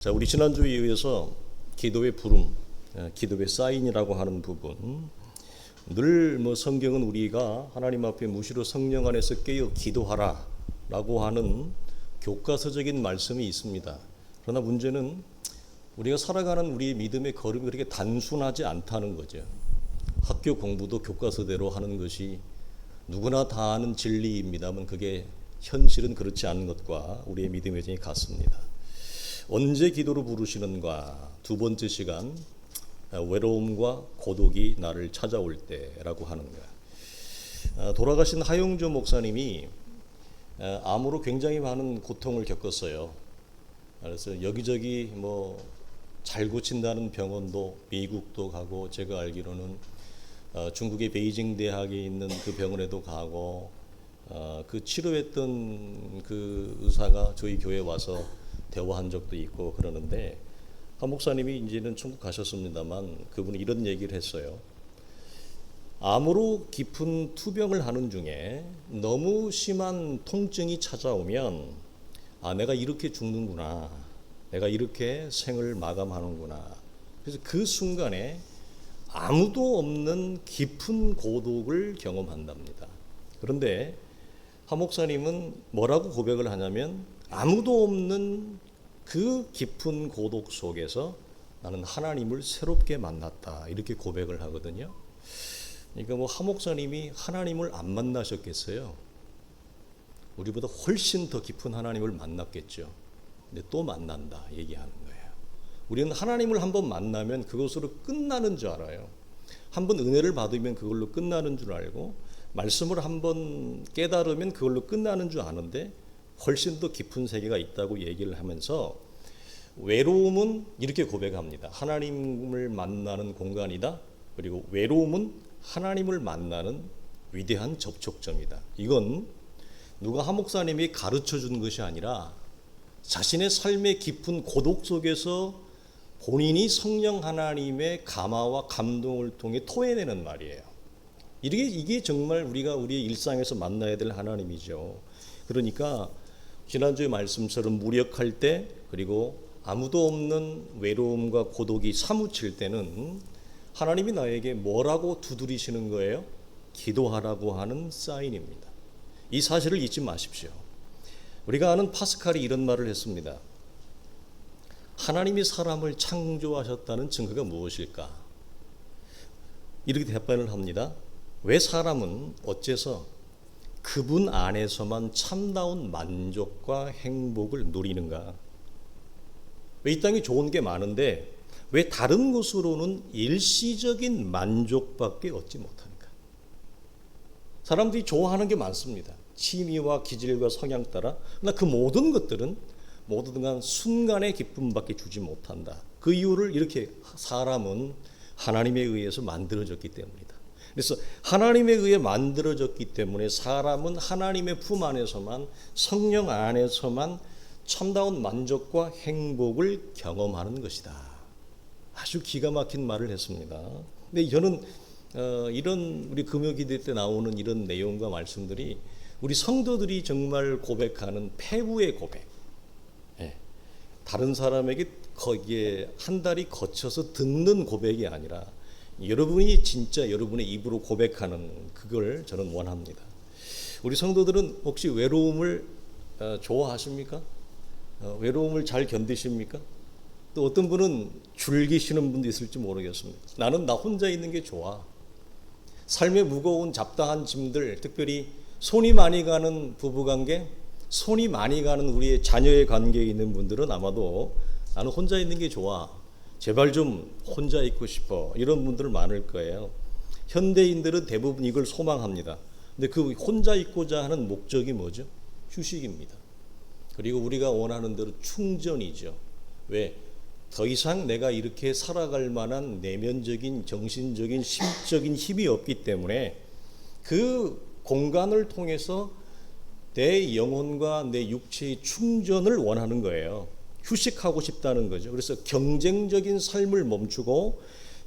자, 우리 지난주에 이어서 기도의 부름, 기도의 사인이라고 하는 부분. 늘 성경은 우리가 하나님 앞에 무시로 성령 안에서 깨어 기도하라라고 하는 교과서적인 말씀이 있습니다. 그러나 문제는 우리가 살아가는 우리의 믿음의 걸음이 그렇게 단순하지 않다는 거죠. 학교 공부도 교과서대로 하는 것이 누구나 다 아는 진리입니다만 그게 현실은 그렇지 않은 것과 우리의 믿음의 여정이 같습니다. 언제 기도로 부르시는가? 두 번째 시간, 외로움과 고독이 나를 찾아올 때라고 하는 거야. 돌아가신 하용조 목사님이 암으로 굉장히 많은 고통을 겪었어요. 그래서 여기저기 잘 고친다는 병원도 미국도 가고, 제가 알기로는 중국의 베이징 대학에 있는 그 병원에도 가고, 그 치료했던 그 의사가 저희 교회에 와서 대화한 적도 있고 그러는데, 한 목사님이 이제는 천국 가셨습니다만 그분이 이런 얘기를 했어요. 암으로 깊은 투병을 하는 중에 너무 심한 통증이 찾아오면 내가 이렇게 죽는구나, 내가 이렇게 생을 마감하는구나. 그래서 그 순간에 아무도 없는 깊은 고독을 경험한답니다. 그런데 한 목사님은 뭐라고 고백을 하냐면, 아무도 없는 그 깊은 고독 속에서 나는 하나님을 새롭게 만났다, 이렇게 고백을 하거든요. 그러니까 한 목사님이 하나님을 안 만나셨겠어요? 우리보다 훨씬 더 깊은 하나님을 만났겠죠. 근데 또 만난다 얘기하는 거예요. 우리는 하나님을 한번 만나면 그것으로 끝나는 줄 알아요. 한번 은혜를 받으면 그걸로 끝나는 줄 알고, 말씀을 한번 깨달으면 그걸로 끝나는 줄 아는데 훨씬 더 깊은 세계가 있다고 얘기를 하면서, 외로움은 이렇게 고백합니다. 하나님을 만나는 공간이다. 그리고 외로움은 하나님을 만나는 위대한 접촉점이다. 이건 누가 한 목사님이 가르쳐 준 것이 아니라 자신의 삶의 깊은 고독 속에서 본인이 성령 하나님의 감화와 감동을 통해 토해내는 말이에요. 이게 정말 우리가 우리의 일상에서 만나야 될 하나님이죠. 그러니까 지난주의 말씀처럼 무력할 때, 그리고 아무도 없는 외로움과 고독이 사무칠 때는 하나님이 나에게 뭐라고 두드리시는 거예요? 기도하라고 하는 사인입니다. 이 사실을 잊지 마십시오. 우리가 아는 파스칼이 이런 말을 했습니다. 하나님이 사람을 창조하셨다는 증거가 무엇일까? 이렇게 답변을 합니다. 왜 사람은 어째서 그분 안에서만 참다운 만족과 행복을 누리는가? 왜 이 땅에 좋은 게 많은데 왜 다른 곳으로는 일시적인 만족밖에 얻지 못하는가? 사람들이 좋아하는 게 많습니다. 취미와 기질과 성향 따라. 그러나 그 모든 것들은 모두 간 순간의 기쁨밖에 주지 못한다. 그 이유를 이렇게, 사람은 하나님에 의해서 만들어졌기 때문이다. 그래서 하나님에 의해 만들어졌기 때문에 사람은 하나님의 품 안에서만, 성령 안에서만 참다운 만족과 행복을 경험하는 것이다. 아주 기가 막힌 말을 했습니다. 근데 저는 이런 우리 금요기도 때 나오는 이런 내용과 말씀들이 우리 성도들이 정말 고백하는 폐부의 고백, 다른 사람에게 거기에 한 달이 거쳐서 듣는 고백이 아니라 여러분이 진짜 여러분의 입으로 고백하는, 그걸 저는 원합니다. 우리 성도들은 혹시 외로움을 좋아하십니까? 외로움을 잘 견디십니까? 또 어떤 분은 즐기시는 분도 있을지 모르겠습니다. 나는 나 혼자 있는 게 좋아. 삶의 무거운 잡다한 짐들, 특별히 손이 많이 가는 부부관계, 손이 많이 가는 우리의 자녀의 관계에 있는 분들은 아마도 나는 혼자 있는 게 좋아, 제발 좀 혼자 있고 싶어, 이런 분들 많을 거예요. 현대인들은 대부분 이걸 소망합니다. 근데 그 혼자 있고자 하는 목적이 뭐죠? 휴식입니다. 그리고 우리가 원하는 대로 충전이죠. 왜? 더 이상 내가 이렇게 살아갈 만한 내면적인, 정신적인, 심적인 힘이 없기 때문에 그 공간을 통해서 내 영혼과 내 육체의 충전을 원하는 거예요. 휴식하고 싶다는 거죠. 그래서 경쟁적인 삶을 멈추고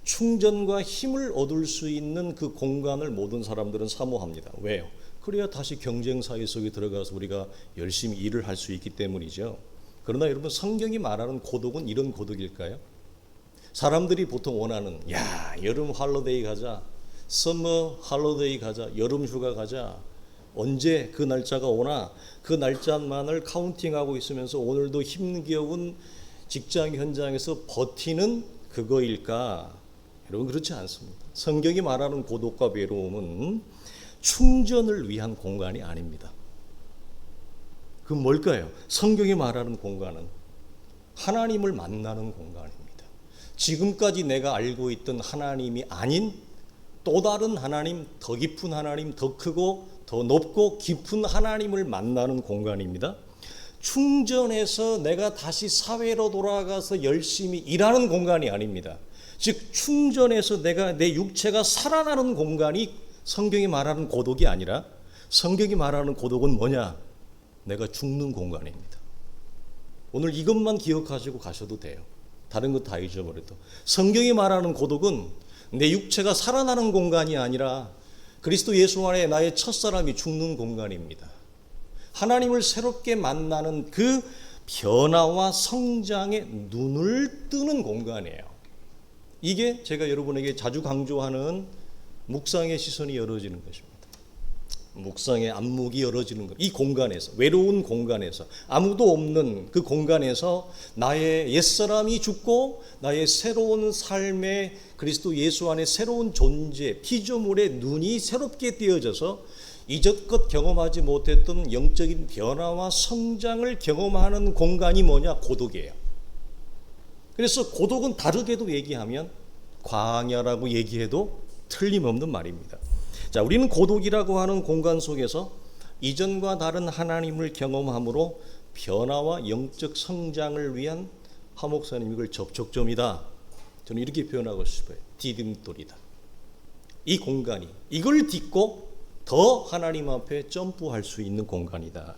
충전과 힘을 얻을 수 있는 그 공간을 모든 사람들은 사모합니다. 왜요? 그래야 다시 경쟁 사회 속에 들어가서 우리가 열심히 일을 할 수 있기 때문이죠. 그러나 여러분, 성경이 말하는 고독은 이런 고독일까요? 사람들이 보통 원하는, 야, 여름 할러데이 가자, 서머 할러데이 가자, 여름 휴가 가자, 언제 그 날짜가 오나 그 날짜만을 카운팅하고 있으면서 오늘도 힘겨운 직장 현장에서 버티는 그거일까? 여러분, 그렇지 않습니다. 성경이 말하는 고독과 외로움은 충전을 위한 공간이 아닙니다. 그 뭘까요? 성경이 말하는 공간은 하나님을 만나는 공간입니다. 지금까지 내가 알고 있던 하나님이 아닌 또 다른 하나님, 더 깊은 하나님, 더 크고 더 높고 깊은 하나님을 만나는 공간입니다. 충전해서 내가 다시 사회로 돌아가서 열심히 일하는 공간이 아닙니다. 즉 충전해서 내가 내 육체가 살아나는 공간이 성경이 말하는 고독이 아니라, 성경이 말하는 고독은 뭐냐? 내가 죽는 공간입니다. 오늘 이것만 기억하시고 가셔도 돼요. 다른 거 다 잊어버려도. 성경이 말하는 고독은 내 육체가 살아나는 공간이 아니라 그리스도 예수 안에 나의 첫사람이 죽는 공간입니다. 하나님을 새롭게 만나는 그 변화와 성장에 눈을 뜨는 공간이에요. 이게 제가 여러분에게 자주 강조하는 묵상의 시선이 열어지는 것입니다. 묵상의 안목이 열어지는 것. 이 공간에서, 외로운 공간에서, 아무도 없는 그 공간에서 나의 옛사람이 죽고 나의 새로운 삶의 그리스도 예수 안에 새로운 존재, 피조물의 눈이 새롭게 띄어져서 이전껏 경험하지 못했던 영적인 변화와 성장을 경험하는 공간이 뭐냐? 고독이에요. 그래서 고독은 다르게도 얘기하면 광야라고 얘기해도 틀림없는 말입니다. 자, 우리는 고독이라고 하는 공간 속에서 이전과 다른 하나님을 경험함으로 변화와 영적 성장을 위한 하 목사님 이걸 접촉점이다. 저는 이렇게 표현하고 싶어요. 디딤돌이다. 이 공간이 이걸 딛고 더 하나님 앞에 점프할 수 있는 공간이다.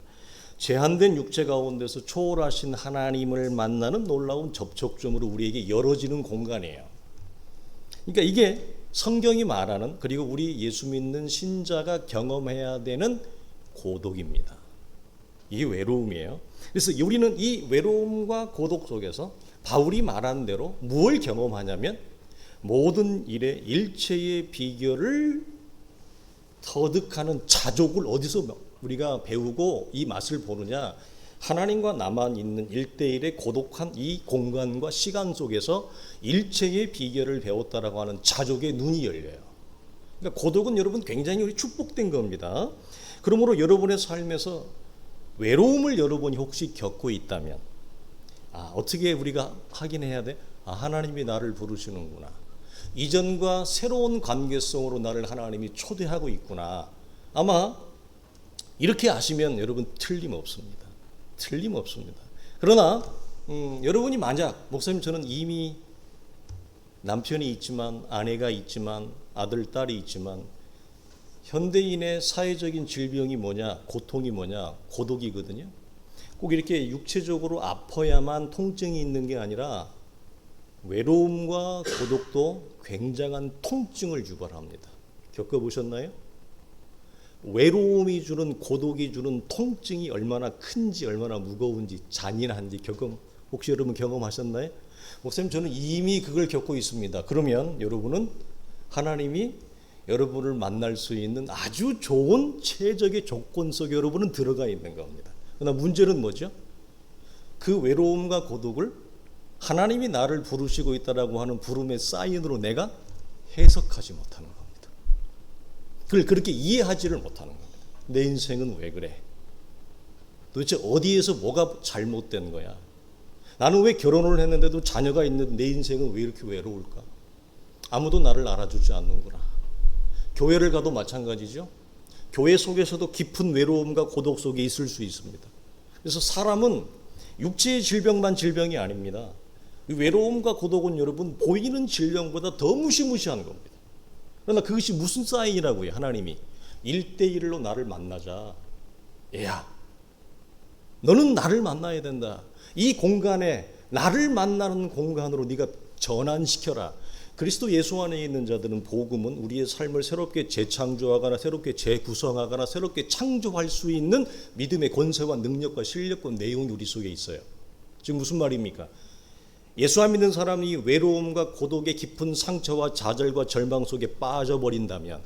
제한된 육체 가운데서 초월하신 하나님을 만나는 놀라운 접촉점으로 우리에게 열어지는 공간이에요. 그러니까 이게 성경이 말하는, 그리고 우리 예수 믿는 신자가 경험해야 되는 고독입니다. 이게 외로움이에요. 그래서 우리는 이 외로움과 고독 속에서 바울이 말한 대로 무엇을 경험하냐면 모든 일의 일체의 비결을 터득하는 자족을 어디서 우리가 배우고 이 맛을 보느냐? 하나님과 나만 있는 1대1의 고독한 이 공간과 시간 속에서 일체의 비결을 배웠다라고 하는 자족의 눈이 열려요. 그러니까 고독은 여러분 굉장히 축복된 겁니다. 그러므로 여러분의 삶에서 외로움을 여러분이 혹시 겪고 있다면 어떻게 우리가 확인해야 돼? 하나님이 나를 부르시는구나. 이전과 새로운 관계성으로 나를 하나님이 초대하고 있구나. 아마 이렇게 아시면 여러분 틀림없습니다. 틀림없습니다. 그러나 여러분이 만약 목사님 저는 이미 남편이 있지만 아내가 있지만 아들 딸이 있지만 현대인의 사회적인 질병이 뭐냐? 고통이 뭐냐? 고독이거든요. 꼭 이렇게 육체적으로 아파야만 통증이 있는 게 아니라 외로움과 고독도 굉장한 통증을 유발합니다. 겪어보셨나요? 외로움이 주는, 고독이 주는 통증이 얼마나 큰지, 얼마나 무거운지, 잔인한지 혹시 여러분 경험하셨나요? 목사님 저는 이미 그걸 겪고 있습니다. 그러면 여러분은 하나님이 여러분을 만날 수 있는 아주 좋은 최적의 조건 속에 여러분은 들어가 있는 겁니다. 그러나 문제는 뭐죠? 그 외로움과 고독을 하나님이 나를 부르시고 있다라고 하는 부름의 사인으로 내가 해석하지 못하는 겁니다. 그걸 그렇게 이해하지를 못하는 겁니다. 내 인생은 왜 그래? 도대체 어디에서 뭐가 잘못된 거야? 나는 왜 결혼을 했는데도 자녀가 있는 내 인생은 왜 이렇게 외로울까? 아무도 나를 알아주지 않는구나. 교회를 가도 마찬가지죠. 교회 속에서도 깊은 외로움과 고독 속에 있을 수 있습니다. 그래서 사람은 육체의 질병만 질병이 아닙니다. 외로움과 고독은 여러분 보이는 질병보다 더 무시무시한 겁니다. 그러나 그것이 무슨 사인이라고요? 하나님이 1대1로 나를 만나자. 얘야, 너는 나를 만나야 된다. 이 공간에 나를 만나는 공간으로 네가 전환시켜라. 그리스도 예수 안에 있는 자들은 복음은 우리의 삶을 새롭게 재창조하거나 새롭게 재구성하거나 새롭게 창조할 수 있는 믿음의 권세와 능력과 실력과 내용이 우리 속에 있어요. 지금 무슨 말입니까? 예수 안 믿는 사람이 외로움과 고독의 깊은 상처와 좌절과 절망 속에 빠져버린다면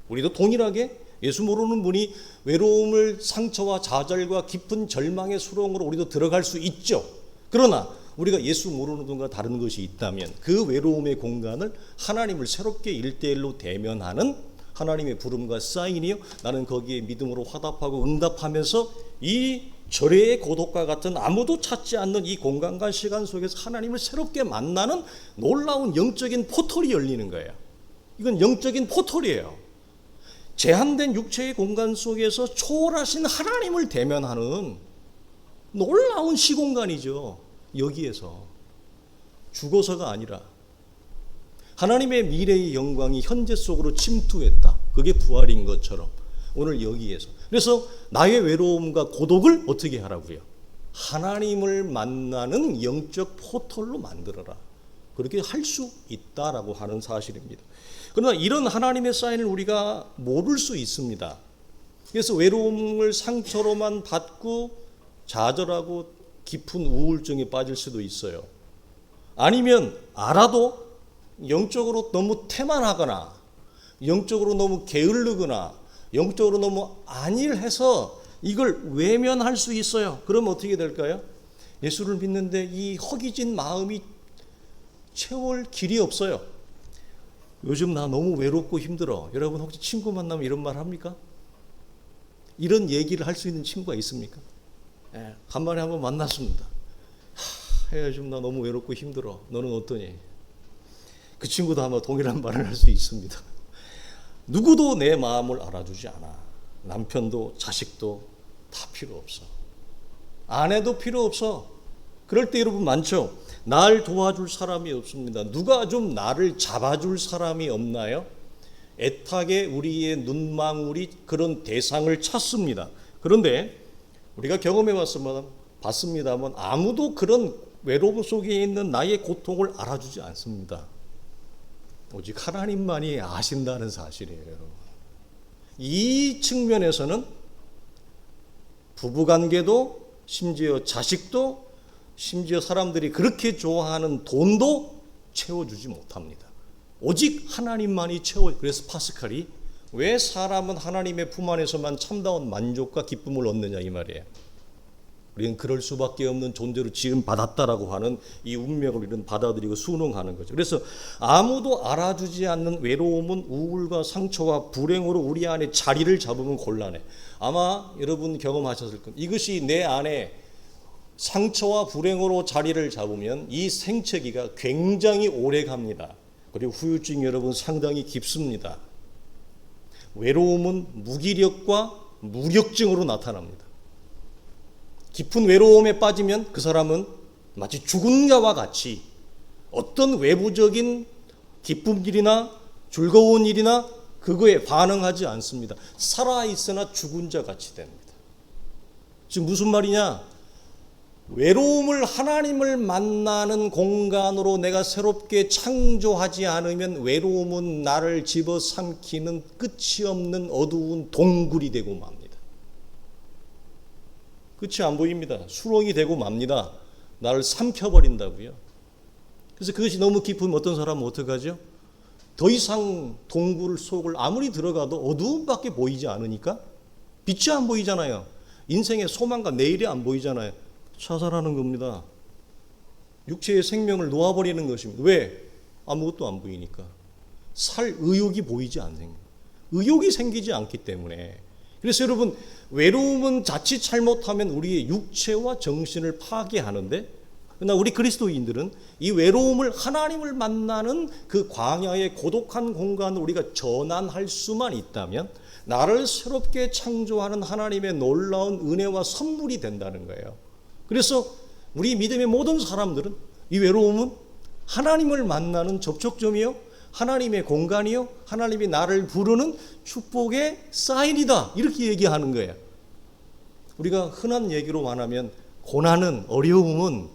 우리도 동일하게 예수 모르는 분이 외로움을 상처와 좌절과 깊은 절망의 수렁으로 우리도 들어갈 수 있죠. 그러나 우리가 예수 모르는 분과 다른 것이 있다면 그 외로움의 공간을 하나님을 새롭게 일대일로 대면하는 하나님의 부름과 사인이요, 나는 거기에 믿음으로 화답하고 응답하면서 이 절의 고독과 같은 아무도 찾지 않는 이 공간과 시간 속에서 하나님을 새롭게 만나는 놀라운 영적인 포털이 열리는 거예요. 이건 영적인 포털이에요. 제한된 육체의 공간 속에서 초월하신 하나님을 대면하는 놀라운 시공간이죠. 여기에서 죽어서가 아니라 하나님의 미래의 영광이 현재 속으로 침투했다. 그게 부활인 것처럼 오늘 여기에서, 그래서 나의 외로움과 고독을 어떻게 하라고요? 하나님을 만나는 영적 포털로 만들어라. 그렇게 할 수 있다라고 하는 사실입니다. 그러나 이런 하나님의 사인을 우리가 모를 수 있습니다. 그래서 외로움을 상처로만 받고 좌절하고 깊은 우울증에 빠질 수도 있어요. 아니면 알아도 영적으로 너무 태만하거나 영적으로 너무 게으르거나 영적으로 너무 안일해서 이걸 외면할 수 있어요. 그럼 어떻게 될까요? 예수를 믿는데 이 허기진 마음이 채울 길이 없어요. 요즘 나 너무 외롭고 힘들어. 여러분 혹시 친구 만나면 이런 말 합니까? 이런 얘기를 할 수 있는 친구가 있습니까? 간만에 한번 만났습니다. 요즘 나 너무 외롭고 힘들어. 너는 어떠니? 그 친구도 아마 동일한 말을 할 수 있습니다. 누구도 내 마음을 알아주지 않아. 남편도 자식도 다 필요 없어. 아내도 필요 없어. 그럴 때 여러분 많죠? 날 도와줄 사람이 없습니다. 누가 좀 나를 잡아줄 사람이 없나요? 애타게 우리의 눈망울이 그런 대상을 찾습니다. 그런데 우리가 경험해 봤습니다만 아무도 그런 외로움 속에 있는 나의 고통을 알아주지 않습니다. 오직 하나님만이 아신다는 사실이에요. 이 측면에서는 부부관계도 심지어 자식도 심지어 사람들이 그렇게 좋아하는 돈도 채워주지 못합니다. 오직 하나님만이 그래서 파스칼이 왜 사람은 하나님의 품 안에서만 참다운 만족과 기쁨을 얻느냐 이 말이에요. 우리는 그럴 수밖에 없는 존재로 지금 받았다라고 하는 이 운명을 우리는 받아들이고 순응하는 거죠. 그래서 아무도 알아주지 않는 외로움은 우울과 상처와 불행으로 우리 안에 자리를 잡으면 곤란해. 아마 여러분 경험하셨을 겁니다. 이것이 내 안에 상처와 불행으로 자리를 잡으면 이 생채기가 굉장히 오래 갑니다. 그리고 후유증이 여러분 상당히 깊습니다. 외로움은 무기력과 무력증으로 나타납니다. 깊은 외로움에 빠지면 그 사람은 마치 죽은 자와 같이 어떤 외부적인 기쁜 일이나 즐거운 일이나 그거에 반응하지 않습니다. 살아있으나 죽은 자 같이 됩니다. 지금 무슨 말이냐? 외로움을 하나님을 만나는 공간으로 내가 새롭게 창조하지 않으면 외로움은 나를 집어삼키는 끝이 없는 어두운 동굴이 되고 맙니다. 끝이 안 보입니다. 수렁이 되고 맙니다. 나를 삼켜버린다고요. 그래서 그것이 너무 깊으면 어떤 사람은 어떡하죠? 더 이상 동굴 속을 아무리 들어가도 어두움밖에 보이지 않으니까 빛이 안 보이잖아요. 인생의 소망과 내일이 안 보이잖아요. 자살하는 겁니다. 육체의 생명을 놓아버리는 것입니다. 왜? 아무것도 안 보이니까. 살 의욕이 보이지 않는, 의욕이 생기지 않기 때문에. 그래서 여러분, 외로움은 자칫 잘못하면 우리의 육체와 정신을 파괴하는데, 그러나 우리 그리스도인들은 이 외로움을 하나님을 만나는 그 광야의 고독한 공간을 우리가 전환할 수만 있다면 나를 새롭게 창조하는 하나님의 놀라운 은혜와 선물이 된다는 거예요. 그래서 우리 믿음의 모든 사람들은 이 외로움은 하나님을 만나는 접촉점이요, 하나님의 공간이요, 하나님이 나를 부르는 축복의 사인이다, 이렇게 얘기하는 거예요. 우리가 흔한 얘기로 말하면 고난은, 어려움은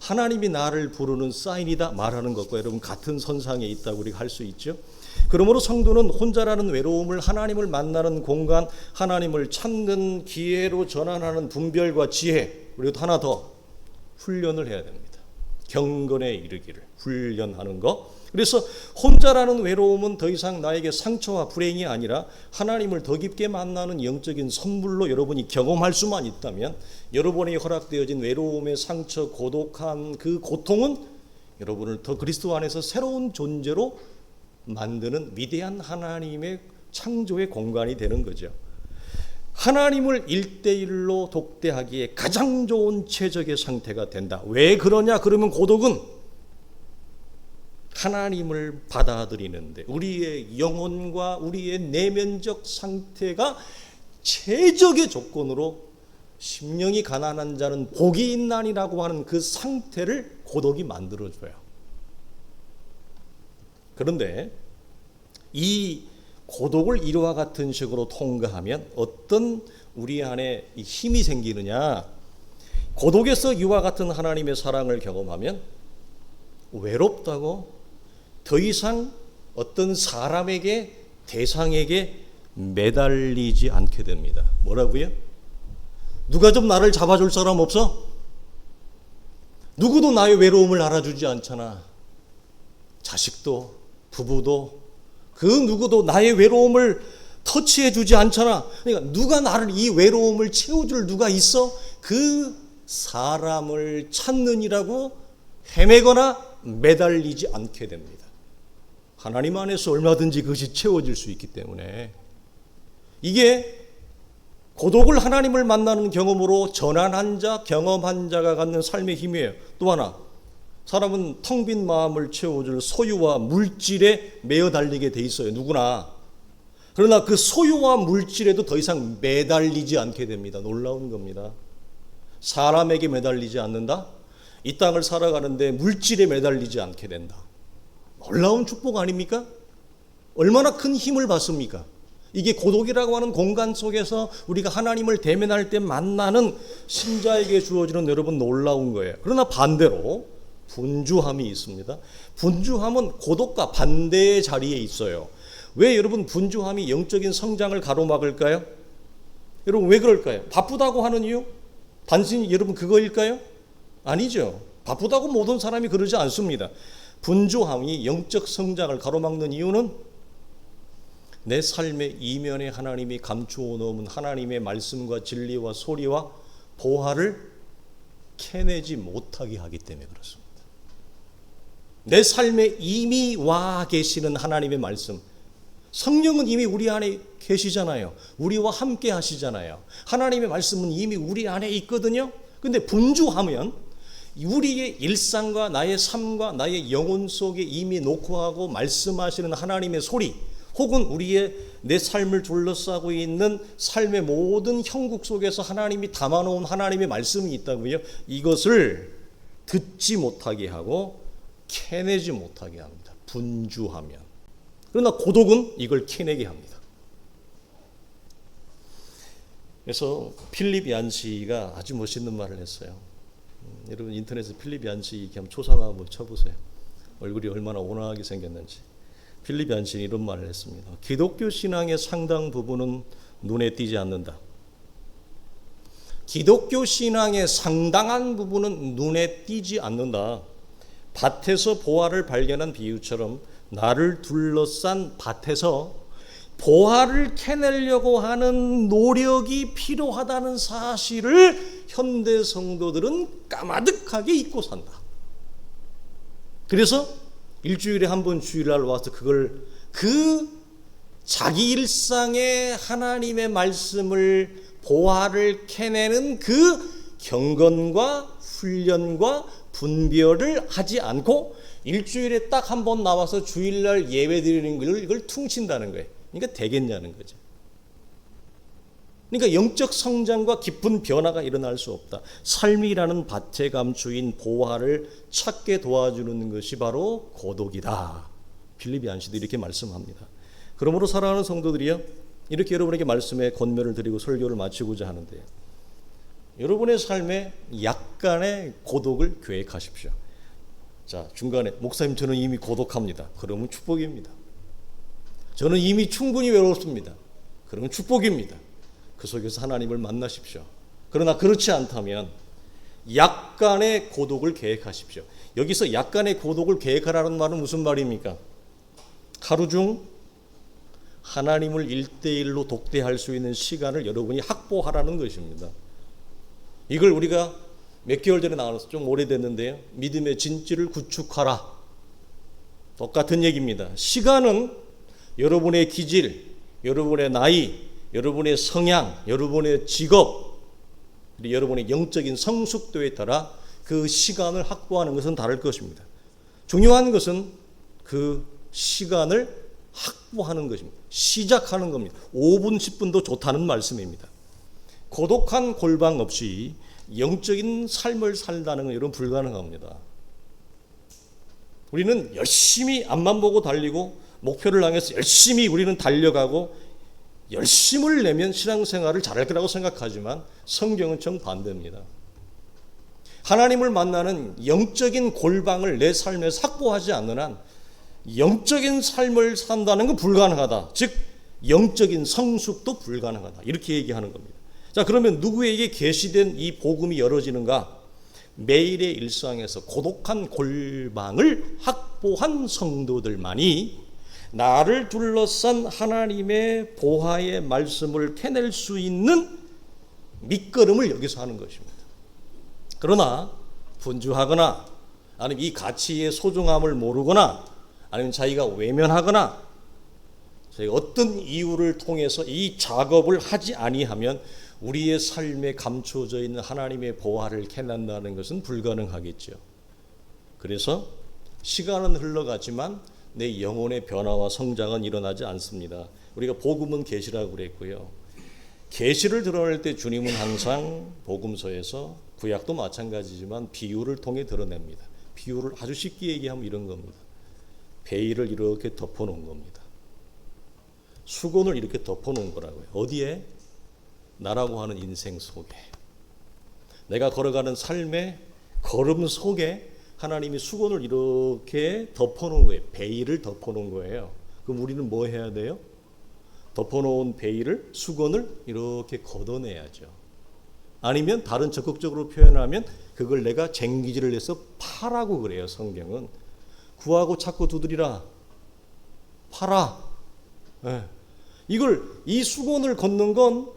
하나님이 나를 부르는 사인이다 말하는 것과 여러분 같은 선상에 있다고 우리가 할 수 있죠. 그러므로 성도는 혼자라는 외로움을 하나님을 만나는 공간, 하나님을 찾는 기회로 전환하는 분별과 지혜, 그리고 하나 더, 훈련을 해야 됩니다. 경건에 이르기를 훈련하는 거. 그래서 혼자라는 외로움은 더 이상 나에게 상처와 불행이 아니라 하나님을 더 깊게 만나는 영적인 선물로 여러분이 경험할 수만 있다면, 여러분이 허락되어진 외로움의 상처, 고독한 그 고통은 여러분을 더 그리스도 안에서 새로운 존재로 만드는 위대한 하나님의 창조의 공간이 되는 거죠. 하나님을 1대1로 독대하기에 가장 좋은 최적의 상태가 된다. 왜 그러냐? 그러면 고독은 하나님을 받아들이는데 우리의 영혼과 우리의 내면적 상태가 최적의 조건으로 심령이 가난한 자는 복이 있나니라고 하는 그 상태를 고독이 만들어줘요. 그런데 이 고독을 이와 같은 식으로 통과하면 어떤 우리 안에 힘이 생기느냐? 고독에서 이와 같은 하나님의 사랑을 경험하면 외롭다고 더 이상 어떤 사람에게, 대상에게 매달리지 않게 됩니다. 뭐라고요? 누가 좀 나를 잡아줄 사람 없어? 누구도 나의 외로움을 알아주지 않잖아. 자식도, 부부도, 그 누구도 나의 외로움을 터치해 주지 않잖아. 그러니까 누가 나를, 이 외로움을 채워줄 누가 있어? 그 사람을 찾느니라고 헤매거나 매달리지 않게 됩니다. 하나님 안에서 얼마든지 그것이 채워질 수 있기 때문에, 이게 고독을 하나님을 만나는 경험으로 전환한 자, 경험한 자가 갖는 삶의 힘이에요. 또 하나, 사람은 텅 빈 마음을 채워줄 소유와 물질에 매어 달리게 돼 있어요. 누구나. 그러나 그 소유와 물질에도 더 이상 매달리지 않게 됩니다. 놀라운 겁니다. 사람에게 매달리지 않는다? 이 땅을 살아가는데 물질에 매달리지 않게 된다. 놀라운 축복 아닙니까? 얼마나 큰 힘을 받습니까? 이게 고독이라고 하는 공간 속에서 우리가 하나님을 대면할 때 만나는 신자에게 주어지는 여러분 놀라운 거예요. 그러나 반대로 분주함이 있습니다. 분주함은 고독과 반대의 자리에 있어요. 왜 여러분 분주함이 영적인 성장을 가로막을까요? 여러분 왜 그럴까요? 바쁘다고 하는 이유? 단순히 여러분 그거일까요? 아니죠. 바쁘다고 모든 사람이 그러지 않습니다. 분주함이 영적 성장을 가로막는 이유는 내 삶의 이면에 하나님이 감추어 놓은 하나님의 말씀과 진리와 소리와 보화를 캐내지 못하게 하기 때문에 그렇습니다. 내 삶에 이미 와 계시는 하나님의 말씀, 성령은 이미 우리 안에 계시잖아요. 우리와 함께 하시잖아요. 하나님의 말씀은 이미 우리 안에 있거든요. 근데 분주하면 우리의 일상과 나의 삶과 나의 영혼 속에 이미 녹화하고 말씀하시는 하나님의 소리, 혹은 우리의 내 삶을 둘러싸고 있는 삶의 모든 형국 속에서 하나님이 담아놓은 하나님의 말씀이 있다고요. 이것을 듣지 못하게 하고 캐내지 못하게 합니다. 분주하면. 그러나 고독은 이걸 캐내게 합니다. 그래서 필립 얀시가 아주 멋있는 말을 했어요. 여러분 인터넷에 필립 얀시 이렇게 한번 초상화 한번 쳐보세요. 얼굴이 얼마나 온화하게 생겼는지. 필립 얀시는 이런 말을 했습니다. 기독교 신앙의 상당 부분은 눈에 띄지 않는다. 기독교 신앙의 상당한 부분은 눈에 띄지 않는다. 밭에서 보화를 발견한 비유처럼 나를 둘러싼 밭에서 보화를 캐내려고 하는 노력이 필요하다는 사실을 현대 성도들은 까마득하게 잊고 산다. 그래서 일주일에 한 번 주일날 와서 그걸 자기 일상의 하나님의 말씀을 보화를 캐내는 그 경건과 훈련과 분별을 하지 않고 일주일에 딱 한 번 나와서 주일날 예배 드리는 걸 이걸 퉁친다는 거예요. 그러니까 되겠냐는 거죠. 그러니까 영적 성장과 깊은 변화가 일어날 수 없다. 삶이라는 밭에 감추인 보화를 찾게 도와주는 것이 바로 고독이다. 필립 얀시도 이렇게 말씀합니다. 그러므로 사랑하는 성도들이요, 이렇게 여러분에게 말씀에 권면을 드리고 설교를 마치고자 하는데, 여러분의 삶에 약간의 고독을 계획하십시오. 자, 중간에 목사님 저는 이미 고독합니다. 그러면 축복입니다. 저는 이미 충분히 외롭습니다. 그러면 축복입니다. 그 속에서 하나님을 만나십시오. 그러나 그렇지 않다면 약간의 고독을 계획하십시오. 여기서 약간의 고독을 계획하라는 말은 무슨 말입니까? 하루 중 하나님을 1대1로 독대할 수 있는 시간을 여러분이 확보하라는 것입니다. 이걸 우리가 몇 개월 전에 나와서 좀 오래됐는데요. 믿음의 진지를 구축하라. 똑같은 얘기입니다. 시간은 여러분의 기질, 여러분의 나이, 여러분의 성향, 여러분의 직업, 그리고 여러분의 영적인 성숙도에 따라 그 시간을 확보하는 것은 다를 것입니다. 중요한 것은 그 시간을 확보하는 것입니다. 시작하는 겁니다. 5분, 10분도 좋다는 말씀입니다. 고독한 골방 없이 영적인 삶을 살다는 건 여러분 불가능합니다. 우리는 열심히 앞만 보고 달리고 목표를 향해서 열심히 우리는 달려가고 열심을 내면 신앙생활을 잘할 거라고 생각하지만 성경은 정반대입니다. 하나님을 만나는 영적인 골방을 내 삶에서 확보하지 않는 한 영적인 삶을 산다는 건 불가능하다. 즉 영적인 성숙도 불가능하다. 이렇게 얘기하는 겁니다. 자, 그러면 누구에게 계시된 이 복음이 열어지는가? 매일의 일상에서 고독한 골방을 확보한 성도들만이 나를 둘러싼 하나님의 보화의 말씀을 캐낼 수 있는 밑거름을 여기서 하는 것입니다. 그러나 분주하거나 아니면 이 가치의 소중함을 모르거나 아니면 자기가 외면하거나 어떤 이유를 통해서 이 작업을 하지 아니하면 우리의 삶에 감춰져 있는 하나님의 보화를 캐낸다는 것은 불가능하겠죠. 그래서 시간은 흘러가지만 내 영혼의 변화와 성장은 일어나지 않습니다. 우리가 복음은 계시라고 그랬고요. 계시를 드러낼 때 주님은 항상 복음서에서 구약도 마찬가지지만 비유를 통해 드러냅니다. 비유를 아주 쉽게 얘기하면 이런 겁니다. 베일을 이렇게 덮어놓은 겁니다. 수건을 이렇게 덮어놓은 거라고요. 어디에? 나라고 하는 인생 속에. 내가 걸어가는 삶의 걸음 속에 하나님이 수건을 이렇게 덮어놓은 거예요. 베일을 덮어놓은 거예요. 그럼 우리는 뭐 해야 돼요? 덮어놓은 베일을, 수건을 이렇게 걷어내야죠. 아니면 다른 적극적으로 표현하면 그걸 내가 쟁기질을 해서 파라고 그래요. 성경은. 구하고 찾고 두드리라. 팔아. 네. 이 수건을 걷는 건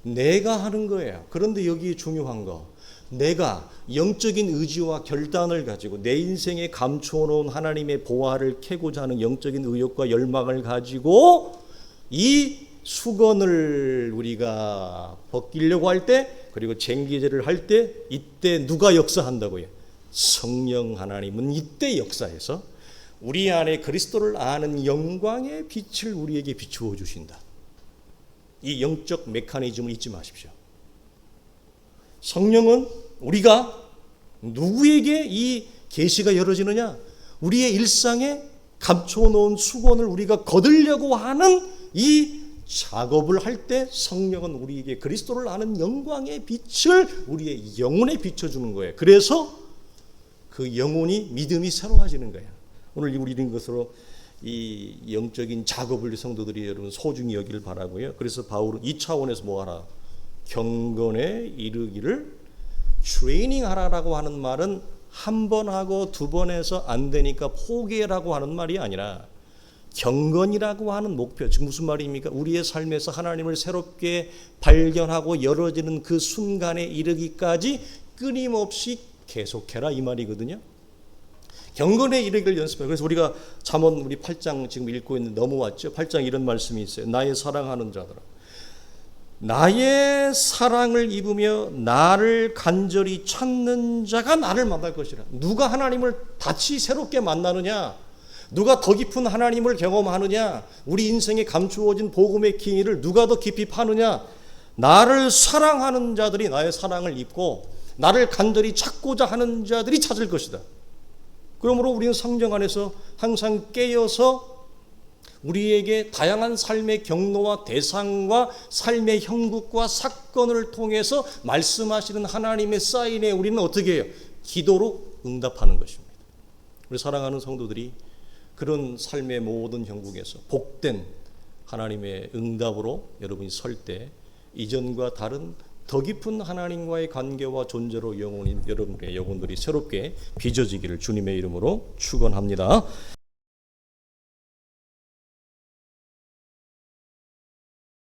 내가 하는 거예요. 그런데 여기 중요한 거, 내가 영적인 의지와 결단을 가지고 내 인생에 감추어놓은 하나님의 보화를 캐고자 하는 영적인 의욕과 열망을 가지고 이 수건을 우리가 벗기려고 할 때, 그리고 쟁기질을 할 때, 이때 누가 역사한다고요? 성령 하나님은 이때 역사해서 우리 안에 그리스도를 아는 영광의 빛을 우리에게 비추어 주신다. 이 영적 메커니즘을 잊지 마십시오. 성령은 우리가 누구에게 이 계시가 열어지느냐? 우리의 일상에 감춰놓은 수건을 우리가 거두려고 하는 이 작업을 할 때 성령은 우리에게 그리스도를 아는 영광의 빛을 우리의 영혼에 비춰주는 거예요. 그래서 그 영혼이 믿음이 새로워지는 거예요. 오늘 우리 읽은 것으로 이 영적인 작업을 성도들이 여러분 소중히 여기를 바라고요. 그래서 바울은 이 차원에서 뭐 하라? 경건에 이르기를 트레이닝하라라고 하는 말은 한 번 하고 두 번 해서 안 되니까 포기라고 하는 말이 아니라 경건이라고 하는 목표, 즉 무슨 말입니까? 우리의 삶에서 하나님을 새롭게 발견하고 열어지는 그 순간에 이르기까지 끊임없이 계속해라 이 말이거든요. 경건에 이르기를 연습해요. 그래서 우리가 잠언 우리 8장 지금 읽고 있는데 넘어왔죠. 8장 이런 말씀이 있어요. 나의 사랑하는 자들아, 나의 사랑을 입으며 나를 간절히 찾는 자가 나를 만날 것이라. 누가 하나님을 다시 새롭게 만나느냐? 누가 더 깊은 하나님을 경험하느냐? 우리 인생에 감추어진 복음의 기회를 누가 더 깊이 파느냐? 나를 사랑하는 자들이 나의 사랑을 입고 나를 간절히 찾고자 하는 자들이 찾을 것이다. 그러므로 우리는 성경 안에서 항상 깨어서 우리에게 다양한 삶의 경로와 대상과 삶의 형국과 사건을 통해서 말씀하시는 하나님의 사인에 우리는 어떻게 해요? 기도로 응답하는 것입니다. 우리 사랑하는 성도들이 그런 삶의 모든 형국에서 복된 하나님의 응답으로 여러분이 설 때 이전과 다른 더 깊은 하나님과의 관계와 존재로 여러분의 영혼들이 새롭게 빚어지기를 주님의 이름으로 축원합니다.